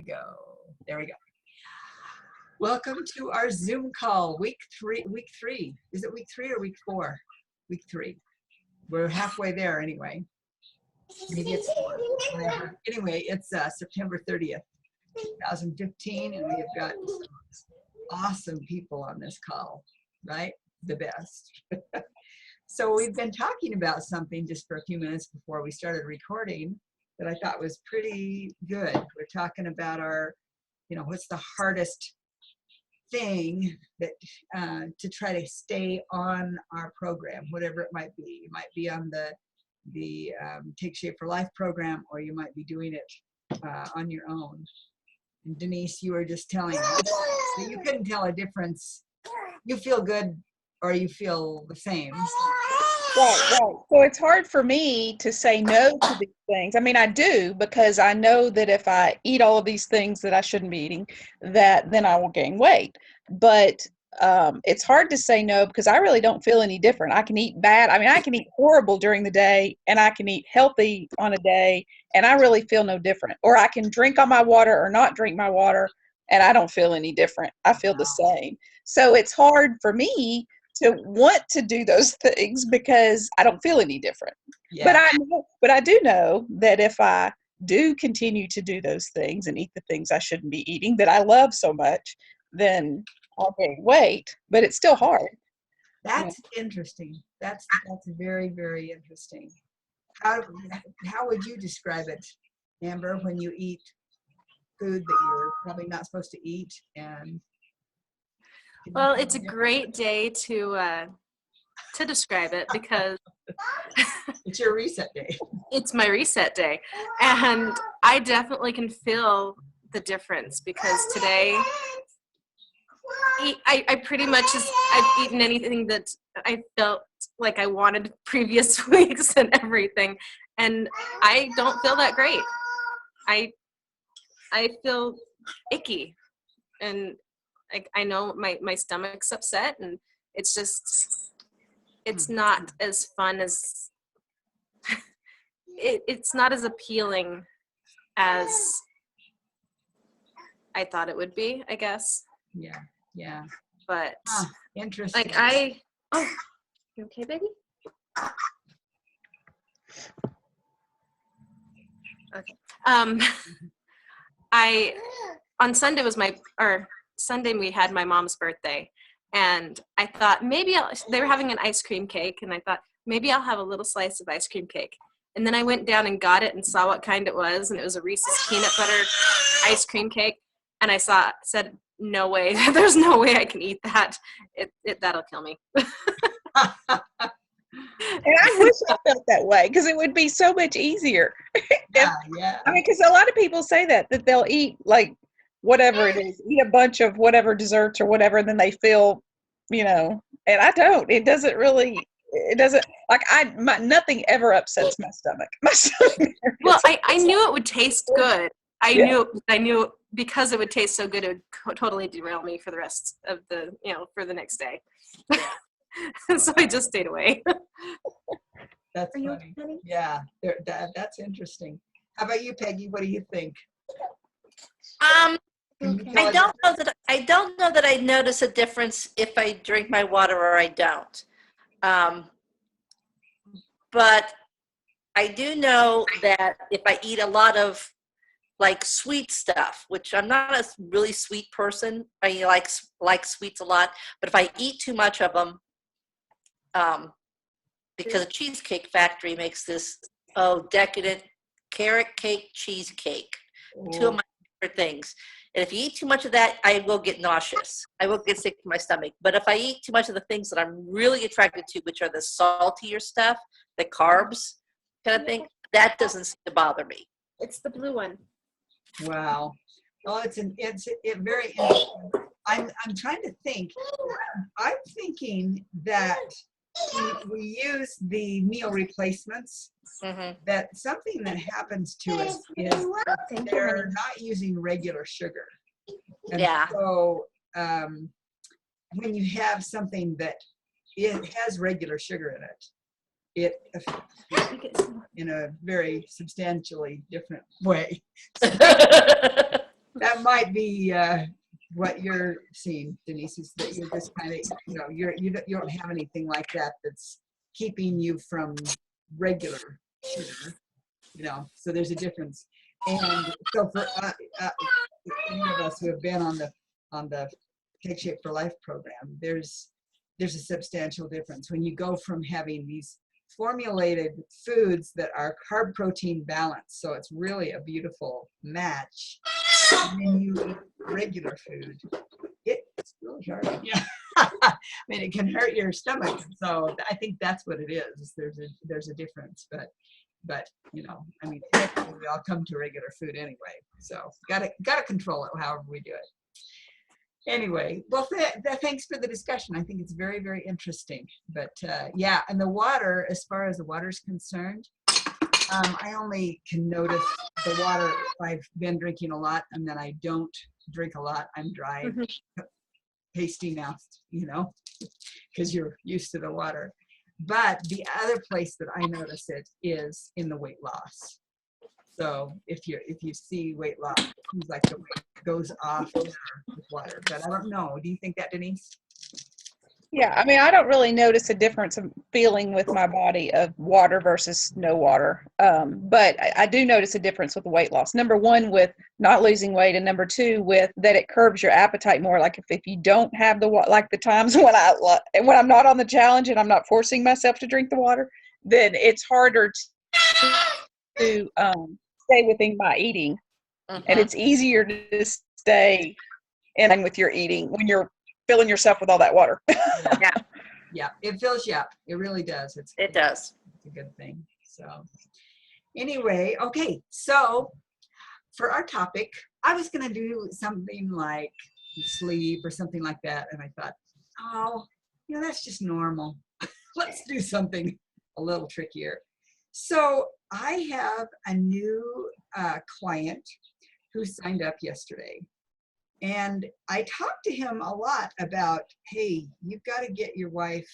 go. There we go. Welcome to our Zoom call, week three. Is it week 3 or week 4? Week 3. We're halfway there anyway. Maybe it's 4. Whatever. Anyway, it's September 30th, 2015, and we have got awesome people on this call, right? The best. So we've been talking about something just for a few minutes before we started recording that I thought was pretty good. We're talking about our, what's the hardest thing that to try to stay on our program, whatever it might be. You might be on the Take Shape for Life program, or you might be doing it on your own. And Denise, you were just telling us that you couldn't tell a difference. You feel good or you feel the same. Right. So it's hard for me to say no to these things. I mean, I do, because I know that if I eat all of these things that I shouldn't be eating, that then I will gain weight. But it's hard to say no because I really don't feel any different. I can eat bad. I mean, I can eat horrible during the day and I can eat healthy on a day and I really feel no different. Or I can drink all my water or not drink my water and I don't feel any different. I feel the same. So it's hard for me to want to do those things because I don't feel any different. Yeah. But I do know that if I do continue to do those things and eat the things I shouldn't be eating that I love so much, then I'll gain weight, but it's still hard. That's interesting. That's very, very interesting. How would you describe it, Amber, when you eat food that you're probably not supposed to eat? And well, it's a great day to describe it because it's your reset day. It's my reset day, and I definitely can feel the difference because today I pretty much I've eaten anything that I felt like I wanted previous weeks and everything, and I don't feel that great. I feel icky, and I know my stomach's upset, and it's not as fun as it's not as appealing as I thought it would be, I guess. Yeah. But interesting. You okay, baby? Okay. On Sunday Sunday we had my mom's birthday, and I thought maybe they were having an ice cream cake, and I thought maybe I'll have a little slice of ice cream cake. And then I went down and got it and saw what kind it was, and it was a Reese's peanut butter ice cream cake. And I said, no way, there's no way I can eat that. That'll kill me. And I wish I felt that way because it would be so much easier. Yeah. I mean, because a lot of people say that they'll eat like whatever it is, eat a bunch of whatever desserts or whatever, and then they feel, and I don't. It doesn't like nothing ever upsets my stomach. My stomach. Well, I knew it would taste good. I knew because it would taste so good, it would totally derail me for the rest of for the next day. So I just stayed away. That's funny. Yeah, that's interesting. How about you, Peggy? What do you think? I don't know that I notice a difference if I drink my water or I don't. But I do know that if I eat a lot of like sweet stuff, which I'm not a really sweet person, I like sweets a lot, but if I eat too much of them, because the Cheesecake Factory makes this decadent carrot cake cheesecake, two of my favorite things. And if you eat too much of that, I will get nauseous. I will get sick to my stomach. But if I eat too much of the things that I'm really attracted to, which are the saltier stuff, the carbs kind of thing, that doesn't seem to bother me. It's the blue one. Wow. Well, it's very interesting. I'm trying to think. I'm thinking that we use the meal replacements. Mm-hmm. That something that happens to us is they're not using regular sugar. And so when you have something that it has regular sugar in it, it affects you in a very substantially different way. might be what you're seeing, Denise, is that you're just kind of, you don't have anything like that that's keeping you from regular sugar, so there's a difference. And so for any of us who have been on the Take Shape for Life program, there's a substantial difference when you go from having these formulated foods that are carb protein balanced, so it's really a beautiful match, and then you eat regular food. It's really hard. Yeah. I mean, it can hurt your stomach, so I think that's what it is. There's a difference, but I mean, we all come to regular food anyway, so gotta control it however we do it. Anyway, well, thanks for the discussion. I think it's very, very interesting. But yeah, and the water, as far as the water is concerned, I only can notice the water if I've been drinking a lot, and then I don't drink a lot. I'm dry, pasty now, because you're used to the water. But the other place that I notice it is in the weight loss. So if you see weight loss, it seems like the weight goes off with water. But I don't know. Do you think that, Denise? Yeah, I mean, I don't really notice a difference of feeling with my body of water versus no water. But I do notice a difference with the weight loss. Number one, with not losing weight, and number two, with that it curbs your appetite more. Like if you don't have like the times when I'm not on the challenge and I'm not forcing myself to drink the water, then it's harder to stay within my eating. And it's easier to stay in line with your eating when you're filling yourself with all that water. Yeah, it fills you up. It really does. It does. It's a good thing. So anyway, okay. So for our topic, I was going to do something like sleep or something like that. And I thought, that's just normal. Let's do something a little trickier. So I have a new client who signed up yesterday. And I talked to him a lot about, hey, you've got to get your wife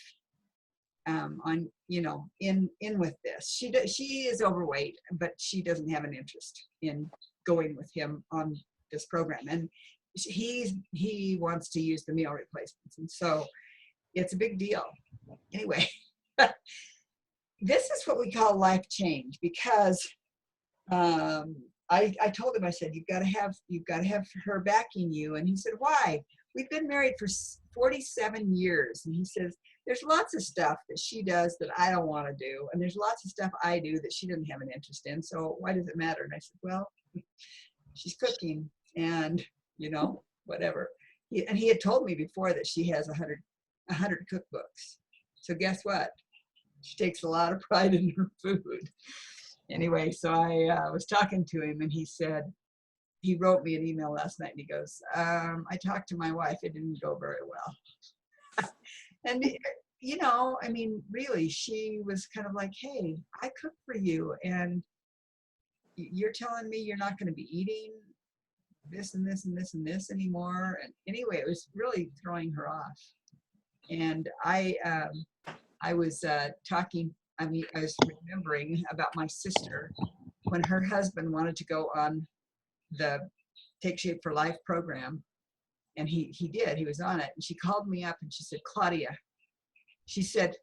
on, in with this. She is overweight, but she doesn't have an interest in going with him on this program. And he wants to use the meal replacements. And so it's a big deal. Anyway, this is what we call life change, because I told him, I said, you've got to have her backing you. And he said, why? We've been married for 47 years. And he says, there's lots of stuff that she does that I don't want to do. And there's lots of stuff I do that she doesn't have an interest in. So why does it matter? And I said, well, she's cooking and, whatever. He had told me before that she has 100 cookbooks. So guess what? She takes a lot of pride in her food. Anyway, so I was talking to him, and he wrote me an email last night, and he goes, I talked to my wife. It didn't go very well. And, I mean, really, she was kind of like, hey, I cook for you, and you're telling me you're not going to be eating this and this and this and this anymore. And anyway, it was really throwing her off. And I was talking, I was remembering about my sister when her husband wanted to go on the Take Shape for Life program. And he did, he was on it. And she called me up and she said, Claudia, she said,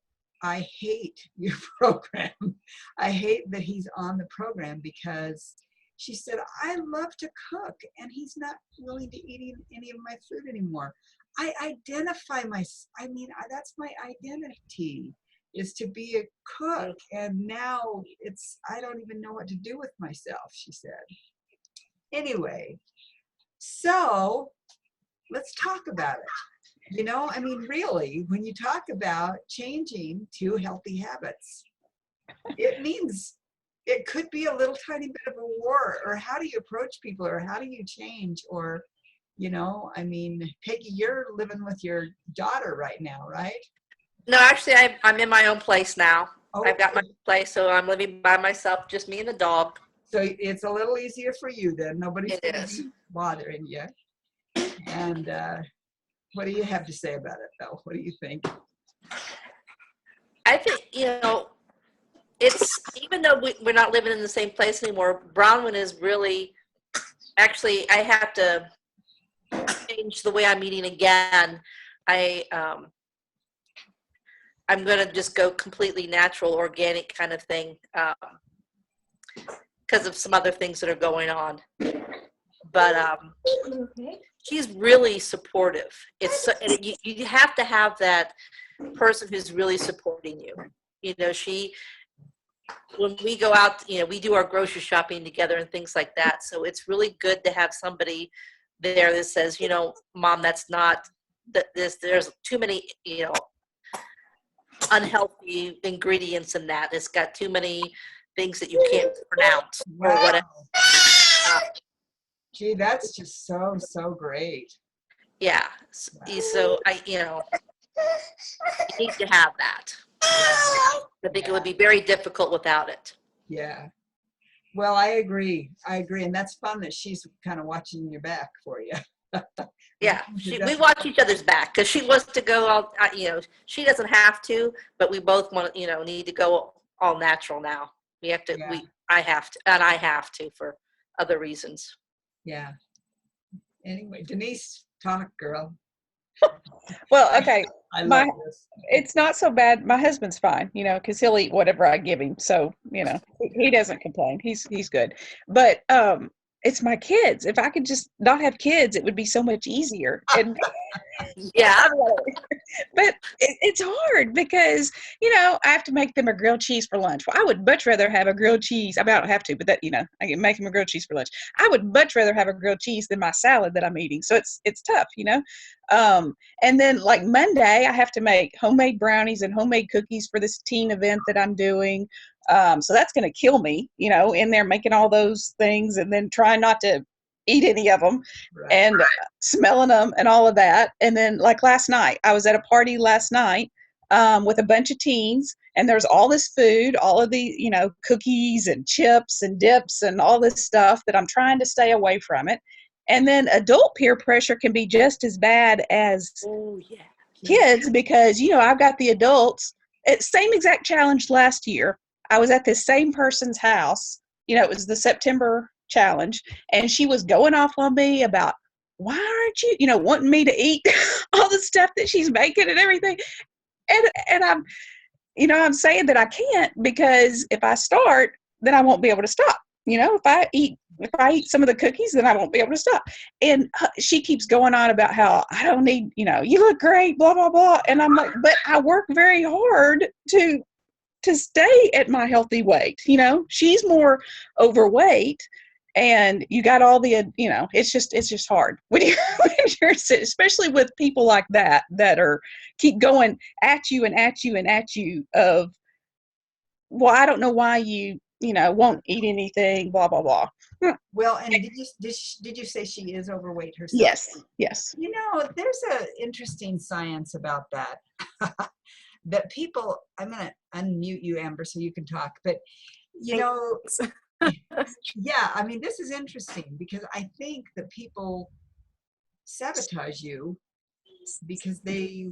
I hate your program. I hate that he's on the program because she said, I love to cook and he's not willing to eat any of my food anymore. I identify that's my identity, is to be a cook. And now I don't even know what to do with myself, she said. Anyway, so let's talk about it. I mean, really, when you talk about changing to healthy habits, it means it could be a little tiny bit of a war, or how do you approach people, or how do you change, or, I mean, Peggy, you're living with your daughter right now, right? No, actually, I'm in my own place now. Oh, I've got my place, so I'm living by myself, just me and the dog. So it's a little easier for you then. Nobody's It going to is. be bothering you. And what do you have to say about it, though? What do you think? I think, it's, even though we're not living in the same place anymore, Brownwood is really, actually, I have to change the way I'm eating again. I'm going to just go completely natural, organic kind of thing because of some other things that are going on. But she's really supportive. You have to have that person who's really supporting you. You know, when we go out, you know, we do our grocery shopping together and things like that. So it's really good to have somebody there that says, you know, Mom, that's not there's too many, you know, unhealthy ingredients in that. It's got too many things that you can't pronounce or Wow. whatever. Gee, that's just so great. Yeah. So you know, you need to have that. I think it would be very difficult without it. Yeah. Well, I agree. And that's fun that she's kind of watching your back for you. Yeah, we watch each other's back because she wants to go all, you know, she doesn't have to, but we both want, you know, need to go all natural now. We have to, Yeah. I have to, and I have to for other reasons. Yeah. Anyway, Denise, tonic girl. Well, okay. I love this. It's not so bad. My husband's fine, you know, because he'll eat whatever I give him. So, you know, he doesn't complain. He's good. But it's my kids. If I could just not have kids, it would be so much easier. And Yeah. but it's hard because, you know, I have to make them a grilled cheese for lunch. Well, I would much rather have a grilled cheese. I mean, I don't have to, but that, you know, I can make them a grilled cheese for lunch. I would much rather have a grilled cheese than my salad that I'm eating. So it's tough, you know. And then like Monday, I have to make homemade brownies and homemade cookies for this teen event that I'm doing. So that's going to kill me, you know, in there making all those things and then trying not to eat any of them. Right. And smelling them and all of that. And then like last night, I was at a party last night with a bunch of teens, and there's all this food, all of the, you know, cookies and chips and dips and all this stuff that I'm trying to stay away from it. And then adult peer pressure can be just as bad as kids because, you know, I've got the adults. Same exact challenge last year. I was at this same person's house. You know, it was the September challenge, and she was going off on me about, why aren't you, you know, wanting me to eat all the stuff that she's making and everything. And I'm, you know, I'm saying that I can't because if I start, then I won't be able to stop. You know, if I eat some of the cookies, then I won't be able to stop. And she keeps going on about how I don't need, you know, you look great, blah, blah, blah. And I'm like, but I work very hard to stay at my healthy weight. You know, she's more overweight, and you got all the, you know, it's just hard when you're especially with people like that are keep going at you and at you and at you of, well, I don't know why you know, won't eat anything, blah, blah, blah. Well, and did you say she is overweight herself? Yes. You know, there's an interesting science about that. That people, I'm going to unmute you, Amber, so you can talk. But, you know, yeah, I mean, this is interesting because I think that people sabotage you because they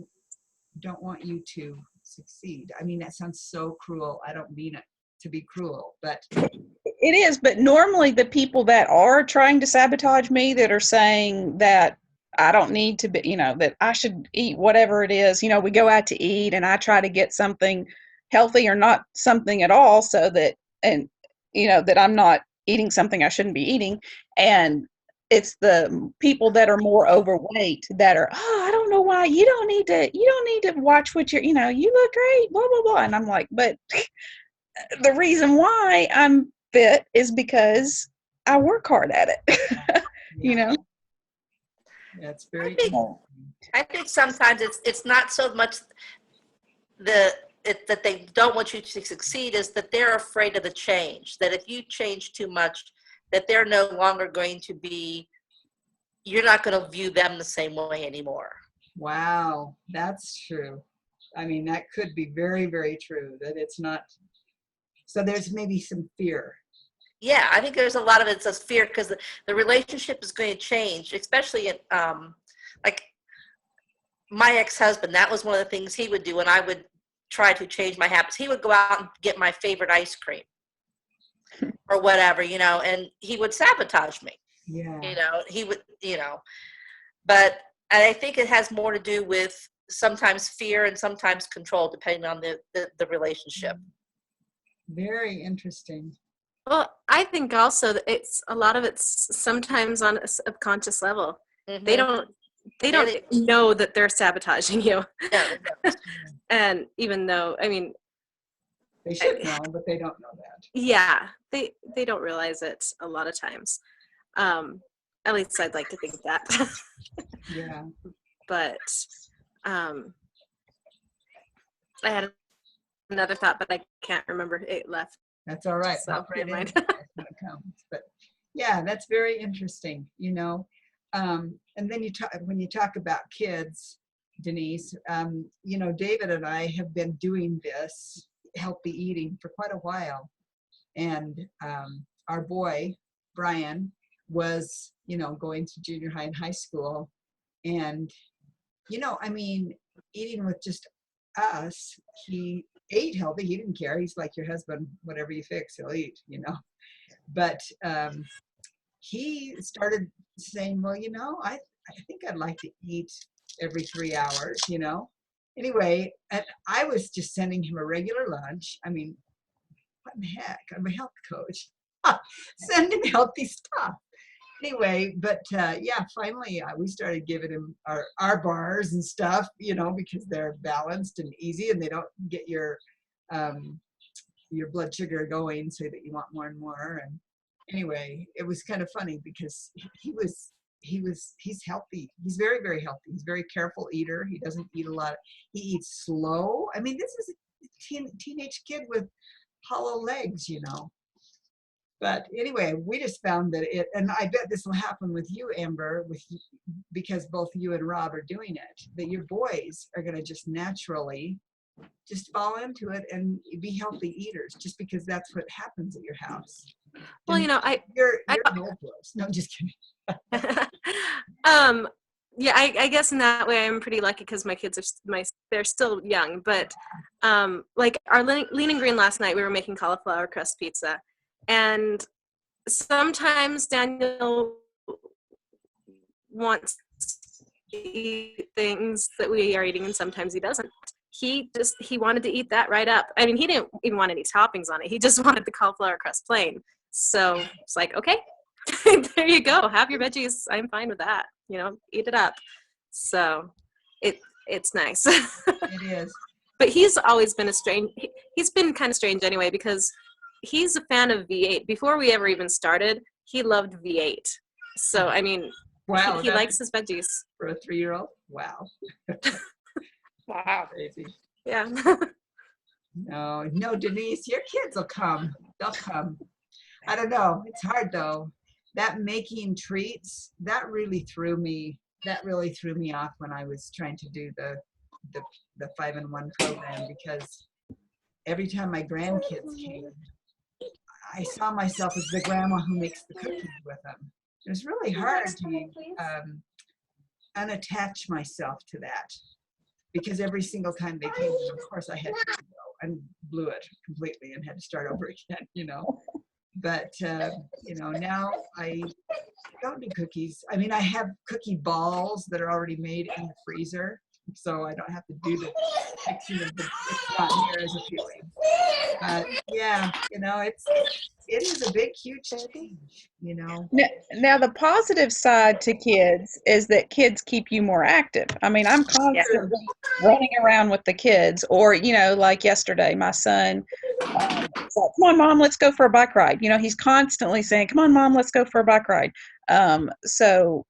don't want you to succeed. I mean, that sounds so cruel. I don't mean it to be cruel, but it is. But normally the people that are trying to sabotage me, that are saying that I don't need to be, you know, that I should eat whatever it is, you know, we go out to eat and I try to get something healthy or not something at all, so that, and, you know, that I'm not eating something I shouldn't be eating. And it's the people that are more overweight that are, oh, I don't know why you don't need to watch what you're, you know, you look great, blah, blah, blah. And I'm like, but the reason why I'm fit is because I work hard at it. You know? That's very I think sometimes it's not so much that they don't want you to succeed, is that they're afraid of the change. That if you change too much, that they're no longer going to be, you're not going to view them the same way anymore. Wow, that's true. I mean, that could be very, very true, that it's not, so there's maybe some fear. Yeah, I think there's a lot of it's a fear because the relationship is going to change, especially in, like my ex-husband. That was one of the things he would do when I would try to change my habits. He would go out and get my favorite ice cream or whatever, you know, and he would sabotage me. Yeah. You know, he would, you know, But I think it has more to do with sometimes fear and sometimes control, depending on the relationship. Very interesting. Well, I think also that it's a lot of it's sometimes on a subconscious level. They Mhm. don't know that they're sabotaging you. No, no. And even though, I mean, They should know, but they don't know that. yeah, they don't realize it a lot of times. At least I'd like to think that. Yeah. But I had another thought, but I can't remember. It left. That's all right. So, Pop right never in mind. when it comes. But yeah, that's very interesting, you know. And then when you talk about kids, Denise, you know, David and I have been doing this healthy eating for quite a while. And our boy, Brian, was, you know, going to junior high and high school. And, you know, I mean, eating with just us, he ate healthy. He didn't care. He's like your husband, whatever you fix, he'll eat, you know. But he started saying, well, you know, I think I'd like to eat every 3 hours, you know. Anyway, and I was just sending him a regular lunch. I mean, what in the heck? I'm a health coach. Send him healthy stuff. Anyway, but yeah, finally we started giving him our bars and stuff, you know, because they're balanced and easy and they don't get your blood sugar going so that you want more and more. And anyway, it was kind of funny because he's healthy. He's very, very healthy. He's a very careful eater. He doesn't eat a lot. He eats slow. I mean, this is a teenage kid with hollow legs, you know. But anyway, we just found that and I bet this will happen with you, Amber, because both you and Rob are doing it, that your boys are going to just naturally just fall into it and be healthy eaters, just because that's what happens at your house. Well, you know, You're hopeless. No, I'm just kidding. Yeah, I guess in that way I'm pretty lucky because my kids are they're still young. But like our lean and green last night, we were making cauliflower crust pizza, and sometimes Daniel wants to eat things that we are eating, and sometimes he doesn't. He wanted to eat that right up. I mean, he didn't even want any toppings on it. He just wanted the cauliflower crust plain. So it's like, okay, there you go. Have your veggies. I'm fine with that. You know, eat it up. So it's nice. It is. But he's always been he's been kind of strange anyway, because he's a fan of V8. Before we ever even started, he loved V8. So, I mean, wow, he likes his veggies. For a 3-year-old? Wow. Wow. Crazy. Yeah. No, Denise, your kids will come. They'll come. I don't know. It's hard though. That making treats, that really threw me off when I was trying to do the 5-in-1 program, because every time my grandkids came, I saw myself as the grandma who makes the cookies with them. It was really hard to unattach myself to that, because every single time they came, of course I had to go and blew it completely and had to start over again, you know. But you know, now I don't do cookies. I mean, I have cookie balls that are already made in the freezer, so I don't have to do the fixing of it's not near as appealing. But yeah, you know, it is a big, huge change, you know. Now, the positive side to kids is that kids keep you more active. I mean, I'm constantly running around with the kids, or, you know, like yesterday, my son said, come on, Mom, let's go for a bike ride. You know, he's constantly saying, come on, Mom, let's go for a bike ride. So,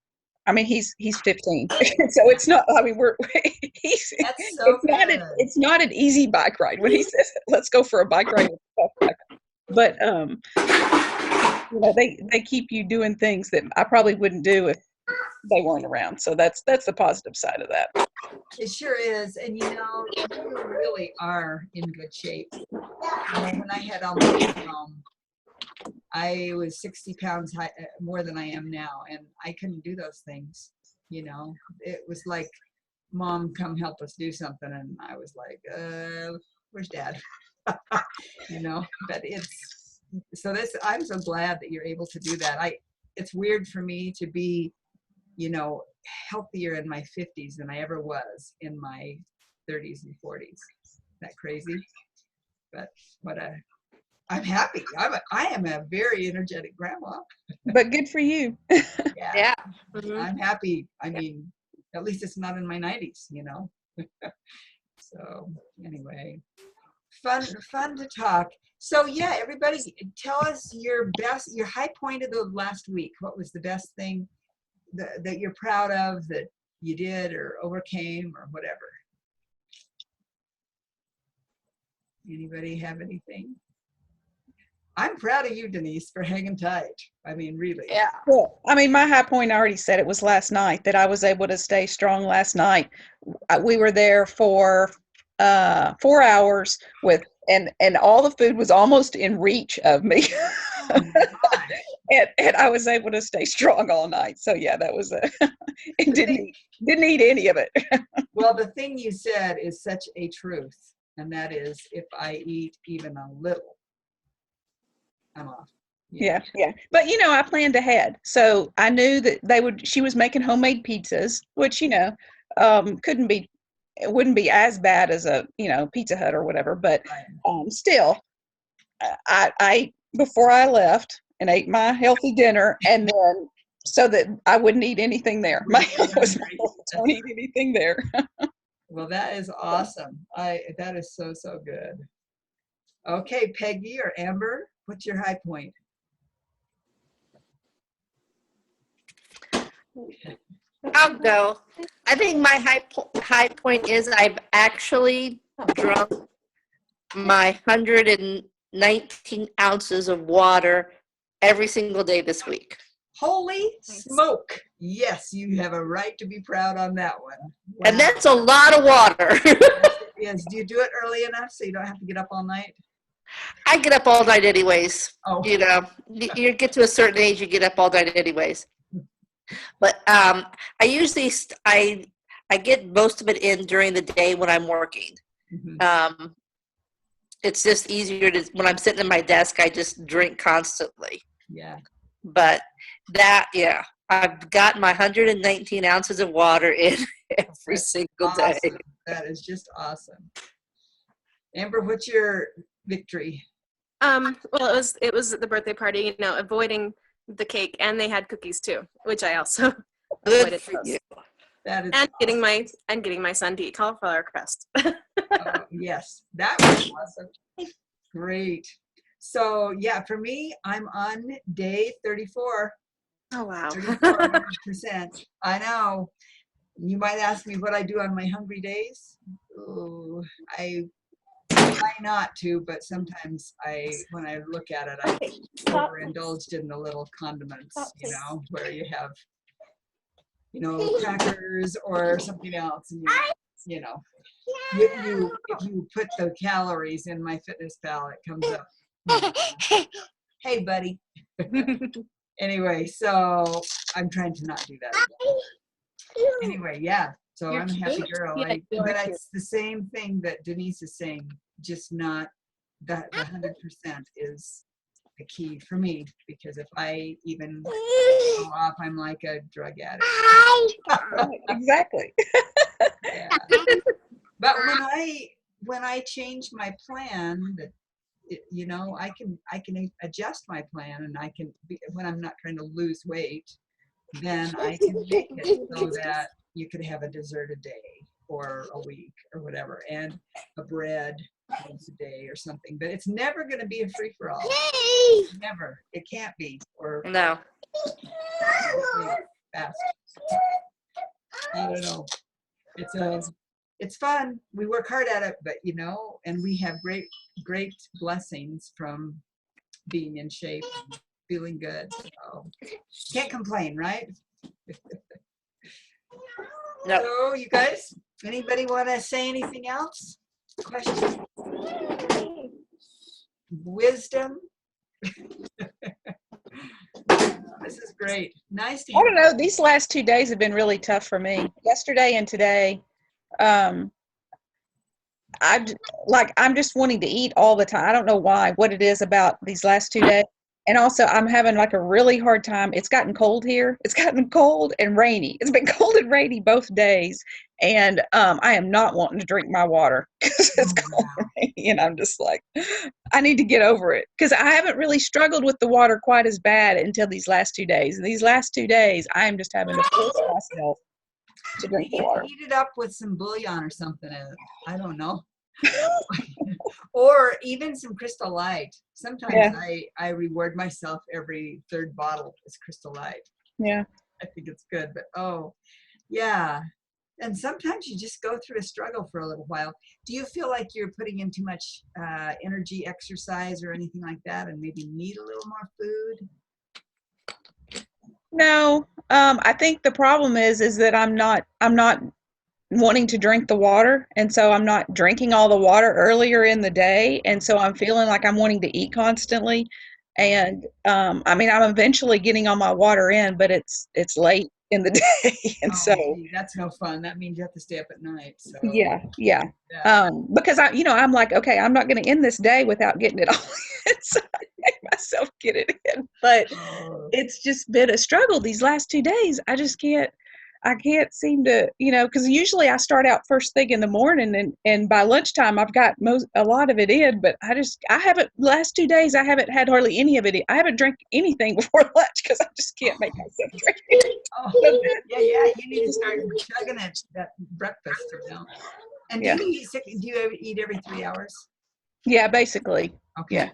I mean, he's 15, so it's not. I mean, That's so good. it's not an easy bike ride when he says, "Let's go for a bike ride." But you know, they keep you doing things that I probably wouldn't do if they weren't around. So that's the positive side of that. It sure is. And you know, you really are in good shape. You know, when I had all my kids home, I was 60 pounds more than I am now, and I couldn't do those things. You know, it was like, Mom, come help us do something, and I was like, where's Dad? You know, but I'm so glad that you're able to do that. It's weird for me to be, you know, healthier in my 50s than I ever was in my 30s and 40s. Isn't that crazy? But I'm happy. I am a very energetic grandma. But good for you. Yeah, Yeah. Mhm. I'm happy. I mean, at least it's not in my 90s, you know. So anyway, fun to talk. So yeah, everybody, tell us your high point of the last week. What was the best thing that you're proud of that you did or overcame or whatever? Anybody have anything? I'm proud of you, Denise, for hanging tight. I mean, really. Yeah. Well, I mean, my high point, I already said it was last night that I was able to stay strong last night. We were there for 4 hours and all the food was almost in reach of me. Oh my. And I was able to stay strong all night. So yeah, that was and didn't eat any of it. Well, the thing you said is such a truth, and that is if I eat even a little, I'm off. Yeah. But I planned ahead. So I knew that she was making homemade pizzas, which, it wouldn't be as bad as a, Pizza Hut or whatever, but Right. still, I before I left and ate my healthy dinner, and then so that I wouldn't eat anything there. My was don't eat anything there. Well, that is awesome. That is so good. Okay, Peggy or Amber, what's your high point? I'll go. I think my high point is I've actually drunk my 119 ounces of water every single day this week. Holy Nice. smoke. Yes, you have a right to be proud on that one. Wow. And that's a lot of water. Yes. Do you do it early enough so you don't have to get up all night? I get up all night anyways. Oh, You get to a certain age, you get up all night anyways. But I usually I get most of it in during the day when I'm working. mhm. It's just easier to when I'm sitting at my desk. I just drink constantly. Yeah. But I've got my 119 ounces of water in every single day. Awesome. That is just awesome. Amber, what's your victory? Well, it was at the birthday party, avoiding the cake, and they had cookies too, which I also Good avoided for those. you. That is And awesome. getting my son to eat cauliflower crust. Yes, that was awesome. Great. So yeah, for me, I'm on day 34. Oh wow. 34%. I know. You might ask me what I do on my hungry days. Oh, I try not to, but sometimes when I look at it, I overindulged in the little condiments, where you have, crackers or something else, and if you put the calories in my fitness pal, it comes up. Hey, buddy. Anyway, so I'm trying to not do that. Anyway, yeah. So You're I'm a happy cute. girl. Yeah, you are But cute. it's the same thing that Denise is saying, just not the 100% is the key for me, because if I even go off, I'm like a drug addict. Right, exactly. Yeah. But when I change my plan, I can adjust my plan, and I can when I'm not trying to lose weight, then I can make it so that you could have a dessert a day or a week or whatever, and a bread once a day or something. But it's never going to be a free for all. Never. It can't be. Or No. fast. I don't know. It's fun. We work hard at it, but and we have great blessings from being in shape and feeling good. So can't complain, right? No. So you guys, anybody want to say anything else? Questions? Wisdom? This is great. Nice to I have don't know. These last 2 days have been really tough for me. Yesterday and today, I'm just wanting to eat all the time. I don't know why, what it is about these last 2 days. And also, I'm having like a really hard time. It's gotten cold here. It's gotten cold and rainy. It's been cold and rainy both days. And I am not wanting to drink my water because it's cold and rainy. And I'm just like, I need to get over it because I haven't really struggled with the water quite as bad until these last 2 days. And these last 2 days, I am just having to force myself to drink the water. Heat it up with some bouillon or something. I don't know. Or even some Crystal Light. Sometimes Yeah. I reward myself every third bottle is Crystal Light. Yeah. I think it's good, but oh, yeah. And sometimes you just go through a struggle for a little while. Do you feel like you're putting in too much energy, exercise, or anything like that, and maybe need a little more food? No, I think the problem is that I'm not wanting to drink the water, and so I'm not drinking all the water earlier in the day, and so I'm feeling like I'm wanting to eat constantly. And I mean, I'm eventually getting all my water in, but it's late in the day, and so Gee, that's no fun. That means you have to stay up at night. So yeah. yeah. Because I'm like, okay, I'm not going to end this day without getting it all in, so I make myself get it in. But Oh, it's just been a struggle these last 2 days. I can't seem to, because usually I start out first thing in the morning, and by lunchtime I've got a lot of it in, but I haven't, last 2 days I haven't had hardly any of it. I haven't drank anything before lunch because I just can't make myself drink it. oh, yeah. You need to start chugging it that breakfast, And Yeah. do you ever eat every 3 hours? Yeah, basically. Okay. Yeah.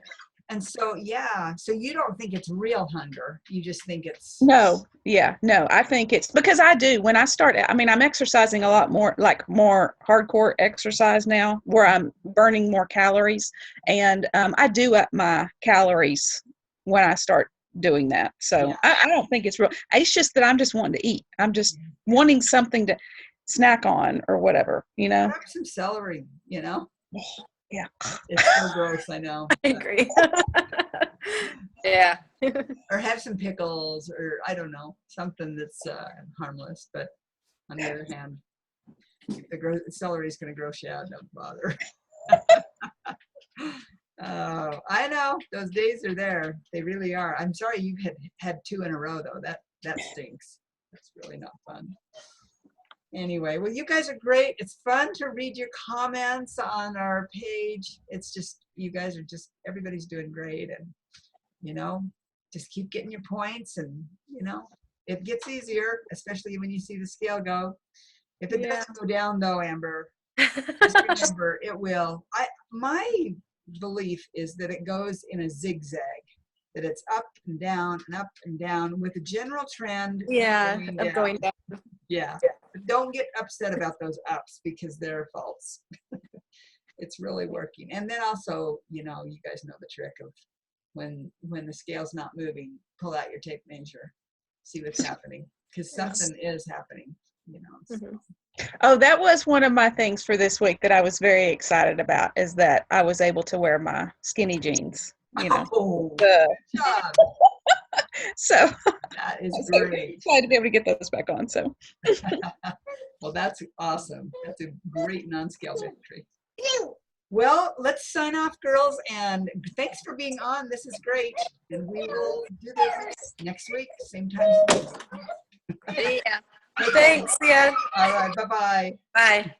And so, so you don't think it's real hunger. You just think it's. No, yeah, no. I think it's because I do when I start. I mean, I'm exercising a lot more, like more hardcore exercise now, where I'm burning more calories, and I do up my calories when I start doing that. So Yeah. I don't think it's real. It's just that I'm just wanting to eat. I'm just wanting something to snack on or whatever, Put up some celery, Yeah. It's so gross, I know. I agree. Yeah. Or have some pickles, or I don't know, something that's harmless. But on the other hand, if the celery is going to gross you out, don't bother. Oh, I know those days are there. They really are. I'm sorry you had 2 in a row though. That stinks. That's really not fun. Anyway, well, you guys are great. It's fun to read your comments on our page. It's just, you guys are just, everybody's doing great. And, just keep getting your points, and, it gets easier, especially when you see the scale go. If it doesn't go down though, Amber, just remember it will. My belief is that it goes in a zigzag, that it's up and down and up and down with a general trend. Going down. Yeah. But don't get upset about those ups because they're false. It's really working. And then also, you guys know the trick of when the scale's not moving, pull out your tape measure, see what's happening, because something is happening, so. Oh, that was one of my things for this week that I was very excited about, is that I was able to wear my skinny jeans, Oh, good job. So That is so great. excited to be able to get those back on. So Well, that's awesome. That's a great non-scale victory. Well, let's sign off, girls, and thanks for being on. This is great, and we will do this next week, same time. Yeah. Thanks. Yeah. All right, bye-bye. Bye.